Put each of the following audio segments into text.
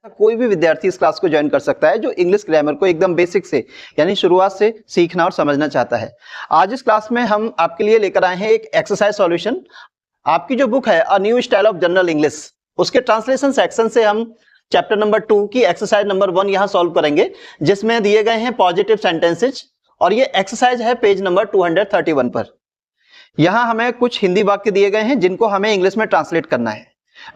कोई भी विद्यार्थी इस क्लास को ज्वाइन कर सकता है जो इंग्लिश ग्रामर को एकदम बेसिक से यानी शुरुआत से सीखना और समझना चाहता है। आज इस क्लास में हम आपके लिए लेकर आए हैं एक एक्सरसाइज सॉल्यूशन। आपकी जो बुक है a new style of general English, उसके ट्रांसलेशन सेक्शन से हम चैप्टर नंबर 2 की एक्सरसाइज नंबर 1 यहाँ सॉल्व करेंगे, जिसमें दिए गए हैं पॉजिटिव सेंटेंसेज, और ये एक्सरसाइज है पेज नंबर 231 पर। यहाँ हमें कुछ हिंदी वाक्य दिए गए हैं जिनको हमें इंग्लिश में ट्रांसलेट करना है।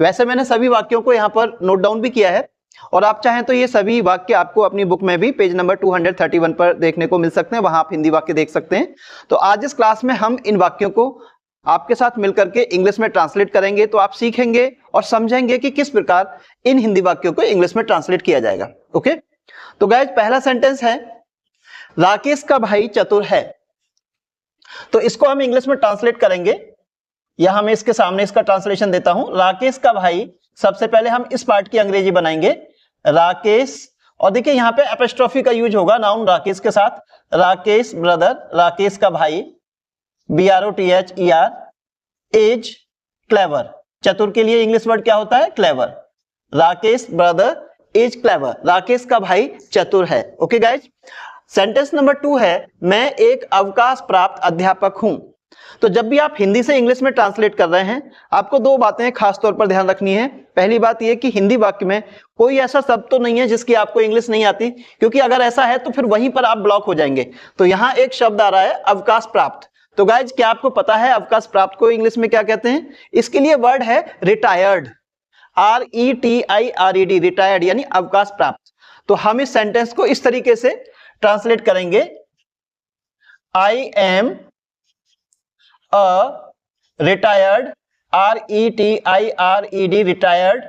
वैसे मैंने सभी वाक्यों को यहाँ पर नोट डाउन भी किया है, और आप चाहें तो ये सभी वाक्य आपको अपनी बुक में भी पेज नंबर 231 पर देखने को मिल सकते हैं, वहां आप हिंदी वाक्य देख सकते हैं। तो आज इस क्लास में हम इन वाक्यों को आपके साथ मिलकर के इंग्लिश में ट्रांसलेट करेंगे, तो आप सीखेंगे और समझेंगे कि किस प्रकार इन हिंदी वाक्यों को इंग्लिश में ट्रांसलेट किया जाएगा। ओके, तो गाइस पहला सेंटेंस है राकेश का भाई चतुर है। तो इसको हम इंग्लिश में ट्रांसलेट करेंगे। यहां मैं इसके सामने इसका ट्रांसलेशन देता हूं। राकेश का भाई, सबसे पहले हम इस पार्ट की अंग्रेजी बनाएंगे, राकेश, और देखिए यहां पे एपोस्ट्रोफी का यूज होगा नाउन राकेश के साथ। राकेश ब्रदर, राकेश का भाई, BROTHER, एज क्लेवर। चतुर के लिए इंग्लिश वर्ड क्या होता है? Clever. Rakesh brother is clever, Rakesh का भाई चतुर है। ओके गाइज, सेंटेंस नंबर 2 है मैं एक अवकाश प्राप्त अध्यापक हूं। तो जब भी आप हिंदी से इंग्लिश में ट्रांसलेट कर रहे हैं, आपको दो बातें खास तौर पर ध्यान रखनी है। पहली बात यह कि हिंदी वाक्य में कोई ऐसा शब्द तो नहीं है जिसकी आपको इंग्लिश नहीं आती, क्योंकि अगर ऐसा है तो फिर वहीं पर आप ब्लॉक हो जाएंगे। तो यहां एक शब्द आ रहा है अवकाश प्राप्त। तो गाइज क्या आपको पता है अवकाश प्राप्त को इंग्लिश में क्या कहते हैं? इसके लिए वर्ड है रिटायर्ड, RETIRED, रिटायर्ड यानी अवकाश प्राप्त। तो हम इस सेंटेंस को इस तरीके से ट्रांसलेट करेंगे, I am a retired, RETIRED, retired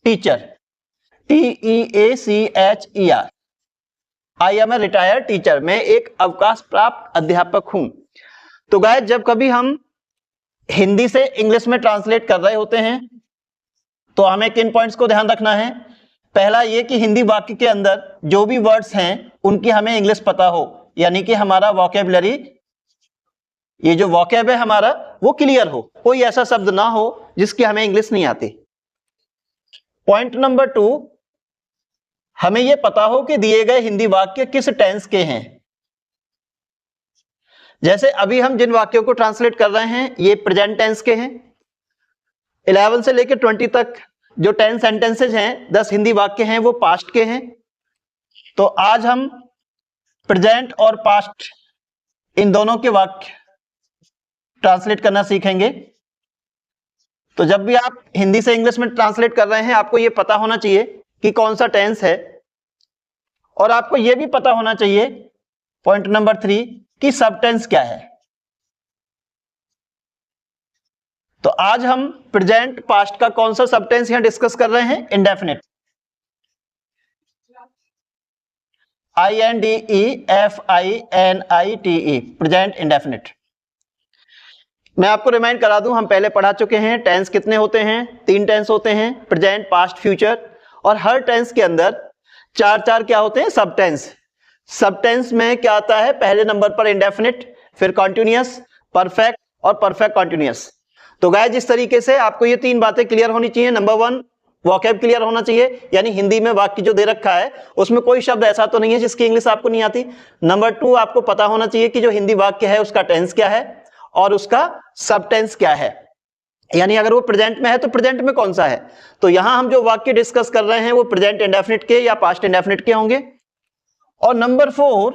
teacher, TEACHER, I am a retired teacher, मैं एक अवकाश प्राप्त अध्यापक हूं। तो गाइस जब कभी हम हिंदी से इंग्लिश में ट्रांसलेट कर रहे होते हैं तो हमें किन पॉइंट्स को ध्यान रखना है? पहला ये कि हिंदी वाक्य के अंदर जो भी वर्ड्स हैं उनकी हमें इंग्लिश पता हो, यानी कि हमारा वोकैबुलरी, ये जो वोकैब है हमारा वो क्लियर हो, कोई ऐसा शब्द ना हो जिसकी हमें इंग्लिश नहीं आती। पॉइंट नंबर 2, हमें यह पता हो कि दिए गए हिंदी वाक्य किस टेंस के हैं। जैसे अभी हम जिन वाक्यों को ट्रांसलेट कर रहे हैं ये प्रेजेंट टेंस के हैं। 11 से लेकर 20 तक जो 10 सेंटेंसेज हैं, 10 हिंदी वाक्य हैं, वो पास्ट के हैं। तो आज हम प्रेजेंट और पास्ट इन दोनों के वाक्य ट्रांसलेट करना सीखेंगे। तो जब भी आप हिंदी से इंग्लिश में ट्रांसलेट कर रहे हैं, आपको यह पता होना चाहिए कि कौन सा टेंस है, और आपको यह भी पता होना चाहिए, पॉइंट नंबर 3, कि सब टेंस क्या है। तो आज हम प्रेजेंट पास्ट का कौन सा सब टेंस यहां डिस्कस कर रहे हैं? Indefinite, INDEFINITE, present indefinite. मैं आपको रिमाइंड करा दूं, हम पहले पढ़ा चुके हैं टेंस कितने होते हैं। 3 टेंस होते हैं, प्रेजेंट, पास्ट, फ्यूचर, और हर टेंस के अंदर 4 क्या होते हैं? सब टेंस। सब टेंस में क्या आता है? पहले नंबर पर इंडेफिनिट, फिर कॉन्टिन्यूअस, परफेक्ट और परफेक्ट कॉन्टिन्यूअस। तो गाइस इस तरीके से आपको ये 3 बातें क्लियर होनी चाहिए। नंबर 1, वोकैब क्लियर होना चाहिए, यानी हिंदी में वाक्य जो दे रखा है उसमें कोई शब्द ऐसा तो नहीं है जिसकी इंग्लिश आपको नहीं आती। नंबर 2, आपको पता होना चाहिए कि जो हिंदी वाक्य है उसका टेंस क्या है और उसका सब टेंस क्या है, यानी अगर वो प्रेजेंट में है तो प्रेजेंट में कौन सा है। तो यहां हम जो वाक्य डिस्कस कर रहे हैं वो प्रेजेंट इंडेफिनिट के या पास्ट इंडेफिनिट के होंगे। और नंबर 4,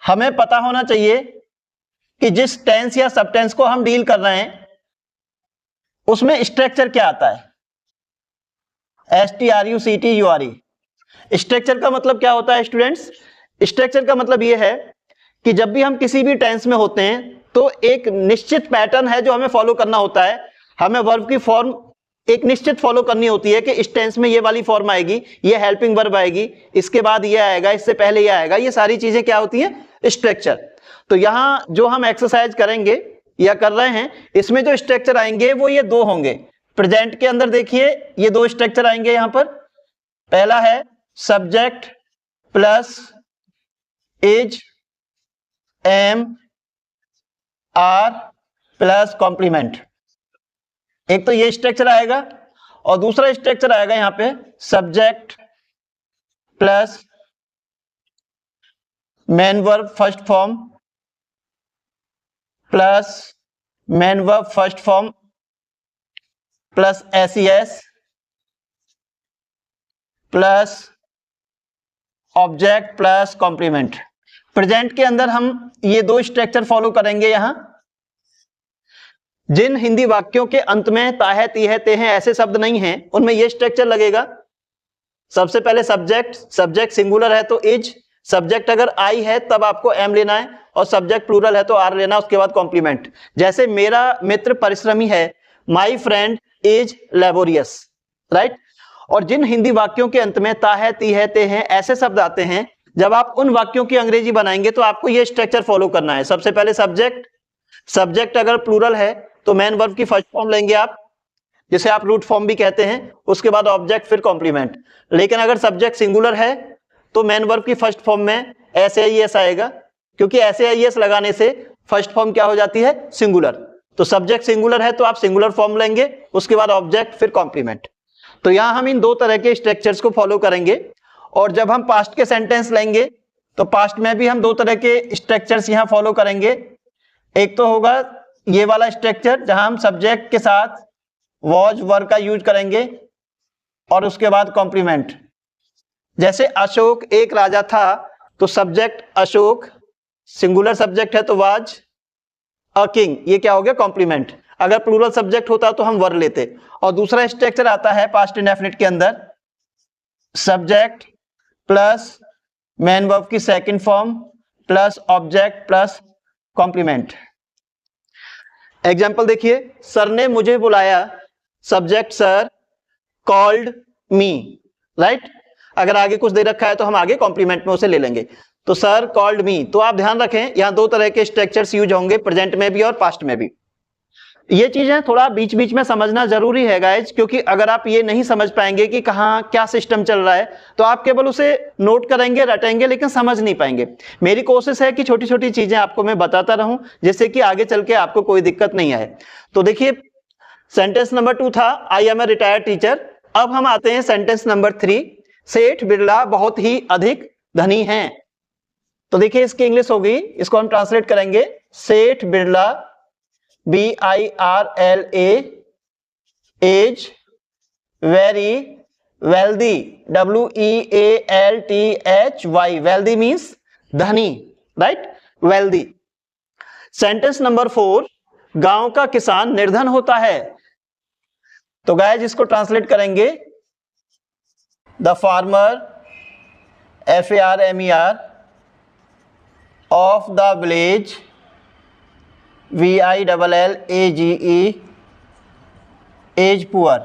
हमें पता होना चाहिए कि जिस टेंस या सब टेंस को हम डील कर रहे हैं उसमें स्ट्रक्चर क्या आता है। STRUCTURE, स्ट्रक्चर का मतलब क्या होता है स्टूडेंट्स? स्ट्रक्चर का मतलब यह है कि जब भी हम किसी भी टेंस में होते हैं तो एक निश्चित पैटर्न है जो हमें फॉलो करना होता है। हमें वर्ब की फॉर्म एक निश्चित फॉलो करनी होती है कि इस टेंस में ये वाली फॉर्म आएगी, ये हेल्पिंग वर्ब आएगी, इसके बाद ये आएगा, इससे पहले ये आएगा। ये सारी चीजें क्या होती हैं? स्ट्रक्चर। तो यहां जो हम एक्सरसाइज करेंगे या कर रहे हैं, इसमें जो स्ट्रक्चर आएंगे वो ये 2 होंगे। प्रेजेंट के अंदर देखिए ये 2 स्ट्रक्चर आएंगे यहां पर। पहला है subject plus is, am, are plus complement. एक तो ये स्ट्रक्चर आएगा, और दूसरा स्ट्रक्चर आएगा यहाँ पे subject plus main verb first form plus main verb first form plus S plus object plus complement. Present के अंदर हम ये दो स्ट्रक्चर फॉलो करेंगे। यहां जिन हिंदी वाक्यों के अंत में ता है, ती है, ते हैं ऐसे शब्द नहीं हैं, उनमें ये स्ट्रक्चर लगेगा। सबसे पहले सब्जेक्ट सिंगुलर है तो इज, सब्जेक्ट अगर आई है तब आपको एम लेना है, और सब्जेक्ट प्लूरल है तो आर लेना, उसके बाद कॉम्प्लीमेंट। जैसे मेरा मित्र परिश्रमी है, my friend is laborious, right. और जिन हिंदी वाक्यों के अंत में ता है, ती है, ते हैं ऐसे शब्द आते हैं, जब आप उन वाक्यों की अंग्रेजी बनाएंगे तो आपको ये स्ट्रक्चर फॉलो करना है। सबसे पहले सब्जेक्ट अगर प्लूरल है तो मेन वर्ब की फर्स्ट फॉर्म लेंगे आप, जिसे आप रूट फॉर्म भी कहते हैं, उसके बाद ऑब्जेक्ट फिर कॉम्प्लीमेंट। लेकिन अगर सब्जेक्ट सिंगुलर है तो मेन वर्ब की फर्स्ट फॉर्म में एस आएगा, क्योंकि एस लगाने से फर्स्ट फॉर्म क्या हो जाती है, सिंगुलर। तो सब्जेक्ट सिंगुलर है तो आप सिंगुलर फॉर्म लेंगे, उसके बाद ऑब्जेक्ट फिर कॉम्प्लीमेंट। तो यहां हम इन दो तरह के स्ट्रक्चर्स को फॉलो करेंगे। और जब हम पास्ट के सेंटेंस लेंगे तो पास्ट में भी हम दो तरह के स्ट्रक्चर्स यहां फॉलो करेंगे। एक तो होगा ये वाला स्ट्रक्चर जहां हम सब्जेक्ट के साथ वॉज वर्ब का यूज करेंगे और उसके बाद कॉम्प्लीमेंट। जैसे अशोक एक राजा था, तो सब्जेक्ट अशोक, सिंगुलर सब्जेक्ट है तो वाज अ किंग, ये क्या हो गया, कॉम्प्लीमेंट। अगर प्लूरल सब्जेक्ट होता तो हम वर लेते। और दूसरा स्ट्रक्चर आता है पास्ट इंडेफिनिट के अंदर, सब्जेक्ट प्लस मेन वर्ब की second form plus object plus complement. Example देखिए, सर ने मुझे बुलाया, subject sir called me, right. अगर आगे कुछ दे रखा है तो हम आगे कॉम्प्लीमेंट में उसे ले लेंगे। तो सर कॉल्ड मी, तो आप ध्यान रखें यहां दो तरह के स्ट्रक्चर्स यूज होंगे, प्रेजेंट में भी और पास्ट में भी। ये चीजें थोड़ा बीच बीच में समझना जरूरी है गाइज, क्योंकि अगर आप ये नहीं समझ पाएंगे कि कहाँ क्या सिस्टम चल रहा है तो आप केवल उसे नोट करेंगे, रटेंगे, लेकिन समझ नहीं पाएंगे। मेरी कोशिश है कि छोटी छोटी चीजें आपको मैं बताता रहूं, जिससे कि आगे चल के आपको कोई दिक्कत नहीं आए। तो देखिए, सेंटेंस नंबर 2 था I am a retired teacher. अब हम आते हैं सेंटेंस नंबर 3, सेठ बिरला बहुत ही अधिक धनी हैं। तो देखिए इसकी इंग्लिश होगी, इसको हम ट्रांसलेट करेंगे, सेठ Birla BIRLA is very wealthy, WEALTHY, wealthy means धनी, right, wealthy। सेंटेंस नंबर 4, गांव का किसान निर्धन होता है। तो गाइस इसको ट्रांसलेट करेंगे, the farmer FARMER of the village VILLAGE is poor,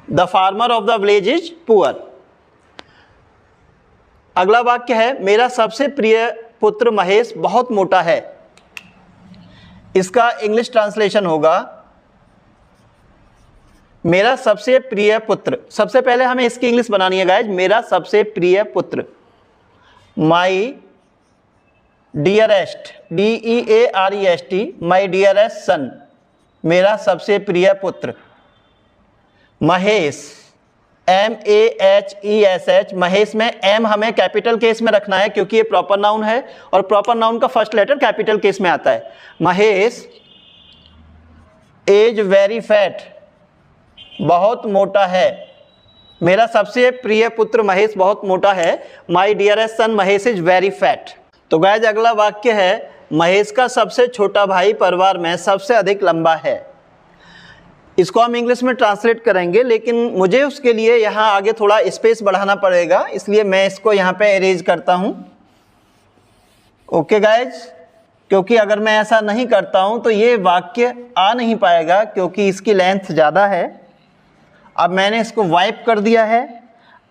the farmer of the village is poor। अगला वाक्य है, मेरा सबसे प्रिय पुत्र महेश बहुत मोटा है। इसका इंग्लिश ट्रांसलेशन होगा, मेरा सबसे प्रिय पुत्र। सबसे पहले हमें इसकी इंग्लिश बनानी है गाइज, मेरा सबसे प्रिय पुत्र, my dearest, DEAREST, my dearest son, मेरा सबसे प्रिय पुत्र। महेश, MAHESH, महेश में एम हमें कैपिटल केस में रखना है क्योंकि ये प्रॉपर नाउन है और प्रॉपर नाउन का फर्स्ट लेटर कैपिटल केस में आता है। महेश इज वेरी फैट, बहुत मोटा है। मेरा सबसे प्रिय पुत्र महेश बहुत मोटा है। My dearest son Mahesh is very fat. तो गाइस अगला वाक्य है, महेश का सबसे छोटा भाई परिवार में सबसे अधिक लंबा है। इसको हम इंग्लिश में ट्रांसलेट करेंगे, लेकिन मुझे उसके लिए यहाँ आगे थोड़ा स्पेस बढ़ाना पड़ेगा, इसलिए मैं इसको यहाँ पे अरेंज करता हूँ। ओके गाइज, क्योंकि अगर मैं ऐसा नहीं करता हूँ तो ये वाक्य आ नहीं पाएगा, क्योंकि इसकी लेंथ ज़्यादा है। अब मैंने इसको वाइप कर दिया है।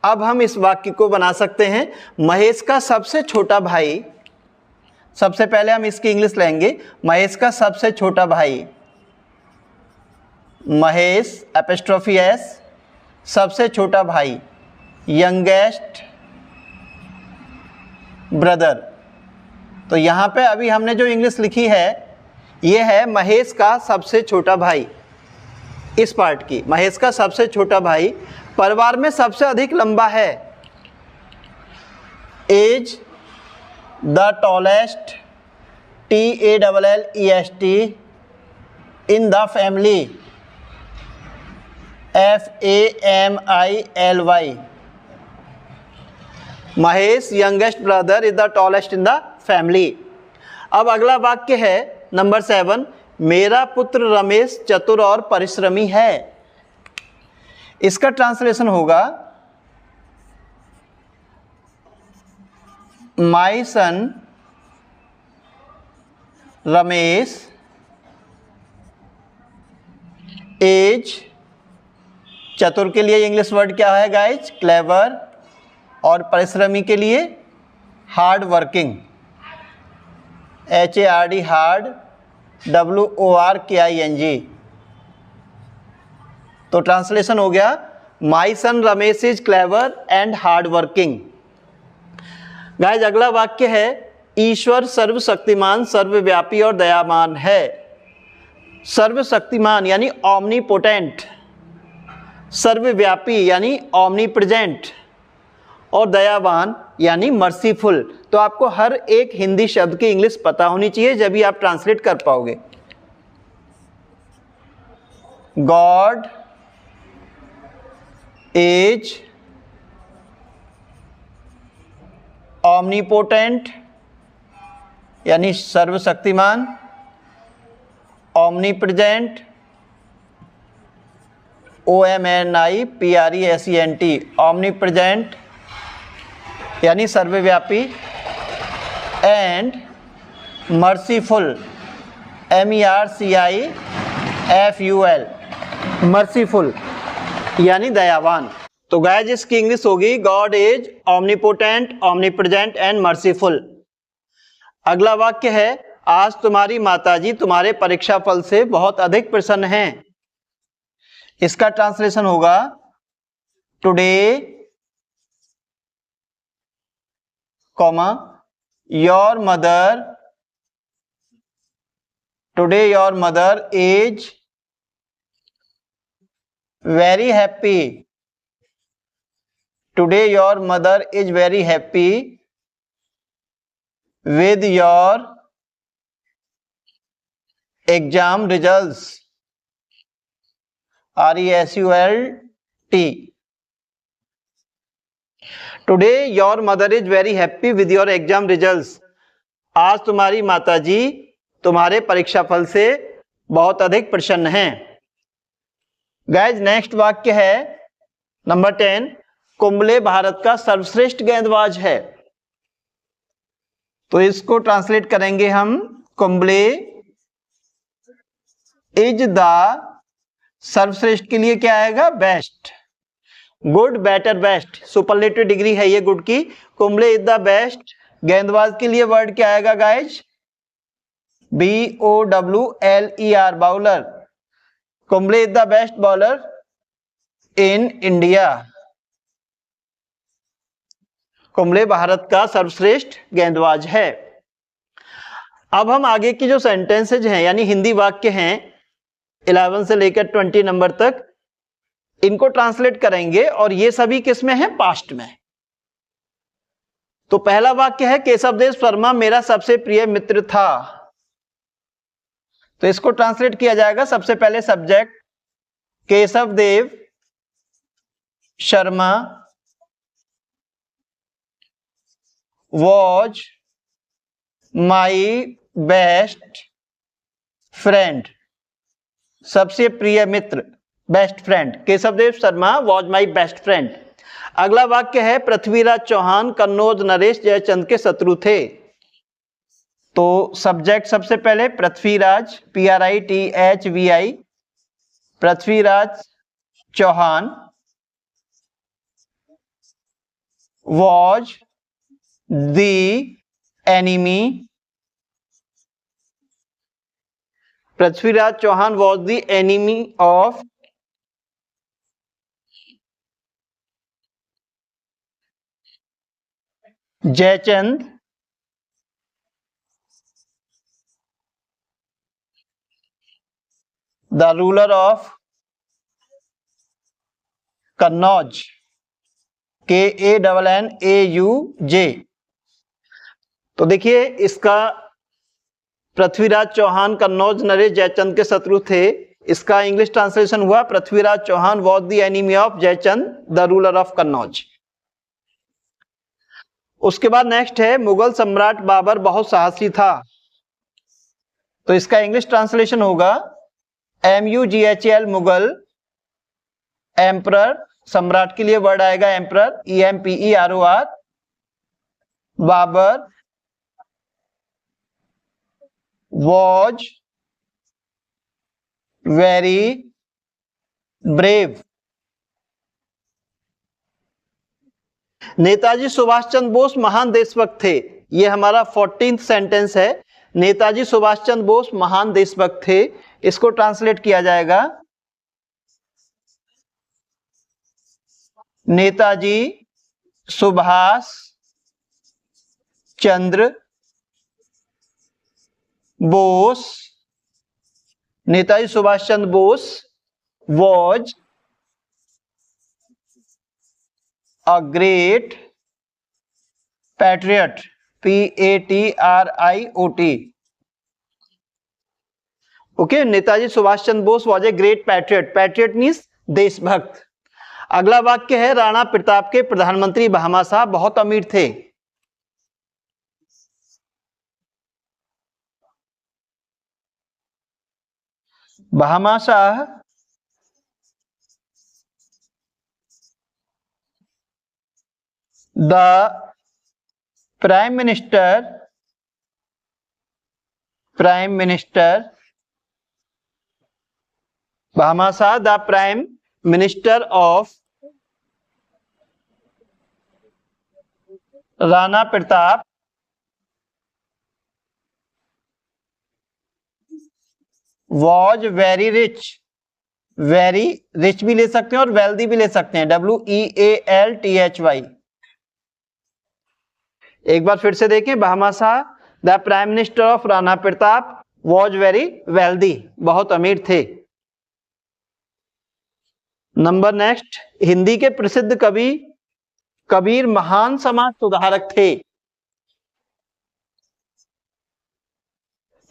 अब हम इस वाक्य को बना सकते हैं, महेश का सबसे छोटा भाई। सबसे पहले हम इसकी इंग्लिश लेंगे, महेश का सबसे छोटा भाई, महेश एपोस्ट्रोफी एस, सबसे छोटा भाई, यंगेस्ट ब्रदर। तो यहाँ पे अभी हमने जो इंग्लिश लिखी है ये है महेश का सबसे छोटा भाई। इस पार्ट की। महेश का सबसे छोटा भाई परिवार में सबसे अधिक लंबा है। Is the tallest, TALLEST, in the family, FAMILY। Mahesh youngest brother is the tallest in the family. अब अगला वाक्य है नंबर 7, मेरा पुत्र रमेश चतुर और परिश्रमी है। इसका ट्रांसलेशन होगा माई सन रमेश इज, चतुर के लिए इंग्लिश वर्ड क्या है गाइज? क्लेवर। और परिश्रमी के लिए hard working, HARD, hard, WORKING। तो ट्रांसलेशन हो गया my son Ramesh is clever and hard working. Guys अगला वाक्य है ईश्वर सर्वशक्तिमान, सर्वव्यापी और दयावान है। सर्वशक्तिमान यानी ऑमनीपोटेंट, सर्वव्यापी यानी ऑमनीप्रेजेंट, और दयावान यानी मर्सीफुल। तो आपको हर एक हिंदी शब्द की इंग्लिश पता होनी चाहिए, जब भी आप ट्रांसलेट कर पाओगे। गॉड इज ऑमनीपोटेंट यानी सर्वशक्तिमान, ऑमनीप्रेजेंट, OMNIPRESENT, ऑमनीप्रेजेंट यानी सर्वव्यापी, एंड मर्सीफुल, MERCIFUL, मर्सीफुल यानी दयावान। तो गाइस इसकी इंग्लिश होगी गॉड इज ऑमनीपोटेंट, ऑमनीप्रेजेंट एंड मर्सीफुल। अगला वाक्य है आज तुम्हारी माताजी तुम्हारे परीक्षा फल से बहुत अधिक प्रसन्न हैं। इसका ट्रांसलेशन होगा today, comma, your mother, today your mother is very happy, today your mother is very happy with your exam results, RESULT। Today your mother is very happy with your exam results। आज तुम्हारी माताजी तुम्हारे परीक्षा फल से बहुत अधिक प्रसन्न हैं। गाइज नेक्स्ट वाक्य है नंबर 10, कुंबले भारत का सर्वश्रेष्ठ गेंदबाज है। तो इसको ट्रांसलेट करेंगे हम, कुंबले इज द, सर्वश्रेष्ठ के लिए क्या आएगा? Best, good, better, best, superlative degree है ये गुड की। कुंबले इज द बेस्ट, गेंदबाज के लिए वर्ड क्या आएगा guys? BOWLER, bowler. Kumble is the best bowler in India. Kumble Bharat का सर्वश्रेष्ठ गेंदबाज है। अब हम आगे की जो सेंटेंसेज हैं यानी हिंदी वाक्य हैं 11 से लेकर 20 नंबर तक, इनको ट्रांसलेट करेंगे और ये सभी किस में है? पास्ट में। तो पहला वाक्य है केशवदेव शर्मा मेरा सबसे प्रिय मित्र था। तो इसको ट्रांसलेट किया जाएगा सबसे पहले subject, Keshavdev Sharma was my best friend, सबसे प्रिय मित्र, best friend. Keshavdev Sharma was my best friend। अगला वाक्य है पृथ्वीराज चौहान कन्नौज नरेश जयचंद के शत्रु थे। तो सब्जेक्ट सबसे पहले Prithviraj, PRITHVI, Prithviraj Chauhan was the enemy, Prithviraj Chauhan was the enemy of Jaichand, the ruler of Kannauj, KANNAUJ। तो देखिए इसका पृथ्वीराज चौहान कन्नौज नरेश जयचंद के शत्रु थे। इसका इंग्लिश ट्रांसलेशन हुआ Prithviraj Chauhan was the enemy of Jaichand the ruler of Kannauj. उसके बाद नेक्स्ट है मुगल सम्राट बाबर बहुत साहसी था। तो इसका इंग्लिश ट्रांसलेशन होगा MUGHL मुगल, एम्परर सम्राट के लिए वर्ड आएगा emperor EMPEROR, Babur was very brave। Netaji Subhash Chandra Bose महान देशभक्त थे। ये हमारा 14th सेंटेंस है। नेताजी सुभाष चंद्र बोस महान देशभक्त थे। इसको ट्रांसलेट किया जाएगा Netaji Subhash Chandra Bose, Netaji Subhash Chandra Bose was a great patriot, PATRIOT। Okay, Netaji Subhash Chandra Bose was a great patriot। Patriot means देशभक्त। अगला वाक्य है राणा प्रताप के प्रधानमंत्री बहामा शाह बहुत अमीर थे। Bahama Shah the prime minister Bahama Shah the prime minister of Rana Pratap was very rich. Very rich भी ले सकते हैं और वेल्दी भी ले सकते हैं, WEALTHY। एक बार फिर से देखें, Bahama Shah the prime minister of Rana Pratap was very wealthy, बहुत अमीर थे। नंबर नेक्स्ट, हिंदी के प्रसिद्ध कवि कबीर महान समाज सुधारक थे।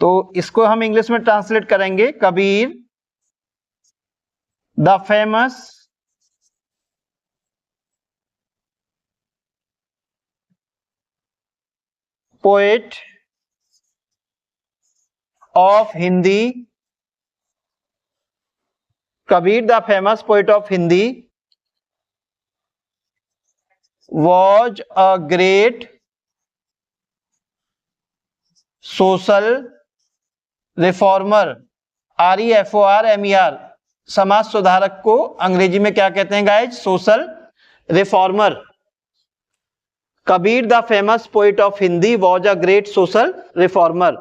तो इसको हम इंग्लिश में ट्रांसलेट करेंगे Kabir the famous poet of Hindi, Kabir the famous poet of Hindi was a great social reformer, REFORMER। समाज सुधारक को अंग्रेजी में क्या कहते हैं guys? Social reformer. Kabir the famous poet of Hindi was a great social reformer।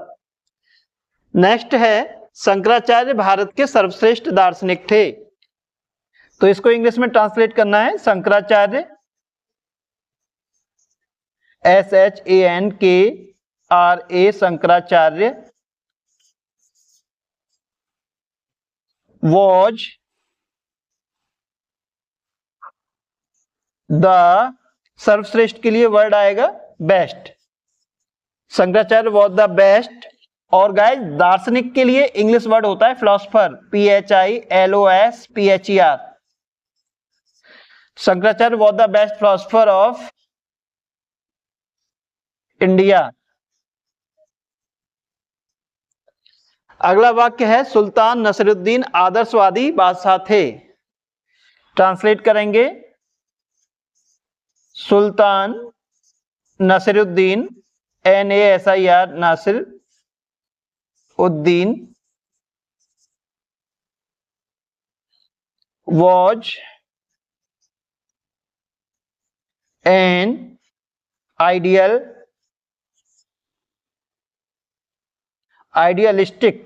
Next है शंकराचार्य भारत के सर्वश्रेष्ठ दार्शनिक थे। तो इसको इंग्लिश में ट्रांसलेट करना है Shankaracharya SHANKRA Shankaracharya was the सर्वश्रेष्ठ के लिए वर्ड आएगा best. Shankaracharya was the best. और गाइस दार्शनिक के लिए इंग्लिश वर्ड होता है philosopher, PHILOSPHER। Shankaracharya was the best philosopher of India. अगला वाक्य है सुल्तान नसरुद्दीन आदर्शवादी बादशाह थे। ट्रांसलेट करेंगे सुल्तान Nasruddin NASIR Nasir Uddin was an idealistic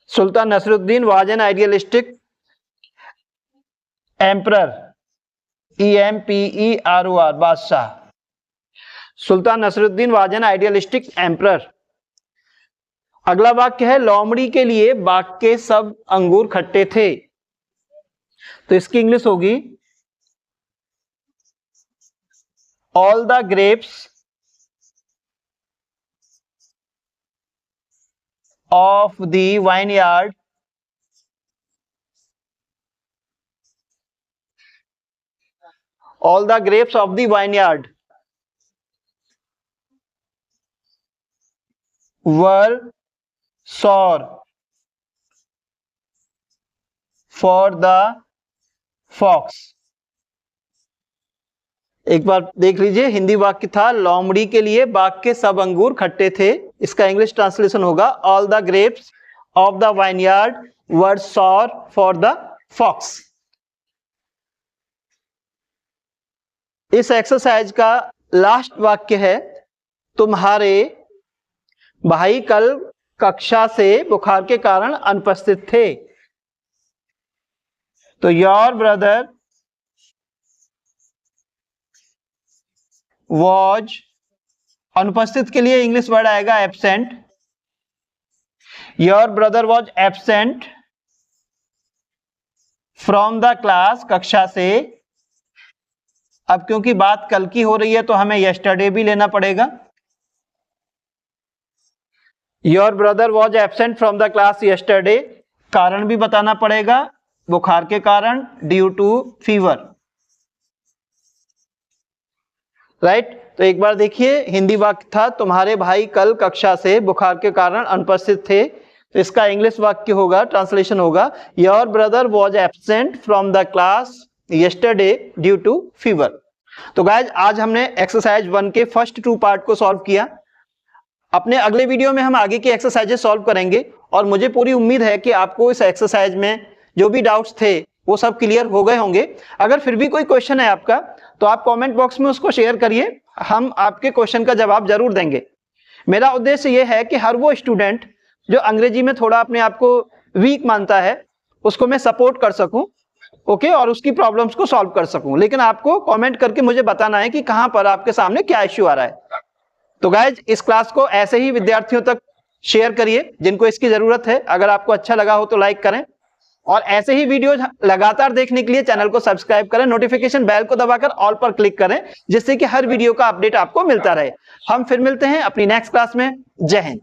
Sultan Nasruddin was an idealistic emperor, EMPEROR बादशाह। सुल्तान Nasruddin was an idealistic emperor। अगला वाक्य है लोमड़ी के लिए बाग के सब अंगूर खट्टे थे। तो इसकी इंग्लिश होगी all the grapes of the vineyard all the grapes of the vineyard were sour for the fox। एक बार देख लीजिए, हिंदी वाक्य था लोमड़ी के लिए बाग के सब अंगूर खट्टे थे। इसका इंग्लिश ट्रांसलेशन होगा all the grapes of the vineyard were sour for the fox. इस एक्सरसाइज का लास्ट वाक्य है तुम्हारे भाई कल कक्षा से बुखार के कारण अनुपस्थित थे। तो योर ब्रदर वॉज, अनुपस्थित के लिए इंग्लिश वर्ड आएगा absent. Your brother was absent from the class, कक्षा से। अब क्योंकि बात कल की हो रही है तो हमें यस्टरडे भी लेना पड़ेगा। Your brother was absent from the class yesterday, कारण भी बताना पड़ेगा, बुखार के कारण, ड्यू टू फीवर। राइट, तो एक बार देखिए, हिंदी वाक्य था तुम्हारे भाई कल कक्षा से बुखार के कारण अनुपस्थित थे। तो इसका इंग्लिश वाक्य होगा, ट्रांसलेशन होगा your brother was absent from the class yesterday due to fever. तो गाइज आज हमने एक्सरसाइज 1 के फर्स्ट 2 पार्ट को सॉल्व किया। अपने अगले वीडियो में हम आगे की एक्सरसाइजेस सॉल्व करेंगे और मुझे पूरी उम्मीद है कि आपको इस एक्सरसाइज में जो भी डाउट्स थे वो सब क्लियर हो गए होंगे। अगर फिर भी कोई क्वेश्चन है आपका तो आप कमेंट बॉक्स में उसको शेयर करिए, हम आपके क्वेश्चन का जवाब जरूर देंगे। मेरा उद्देश्य ये है कि हर वो स्टूडेंट जो अंग्रेजी में थोड़ा अपने आप को वीक मानता है उसको मैं सपोर्ट कर सकूं, ओके, और उसकी प्रॉब्लम्स को सॉल्व कर सकूं। लेकिन आपको कमेंट करके मुझे बताना है कि कहां पर आपके सामने क्या इश्यू आ रहा है। तो गाइज इस क्लास को ऐसे ही विद्यार्थियों तक शेयर करिए जिनको इसकी जरूरत है। अगर आपको अच्छा लगा हो तो लाइक करें और ऐसे ही वीडियो लगातार देखने के लिए चैनल को सब्सक्राइब करें, नोटिफिकेशन बेल को दबाकर ऑल पर क्लिक करें जिससे कि हर वीडियो का अपडेट आपको मिलता रहे। हम फिर मिलते हैं अपनी नेक्स्ट क्लास में। जय हिंद।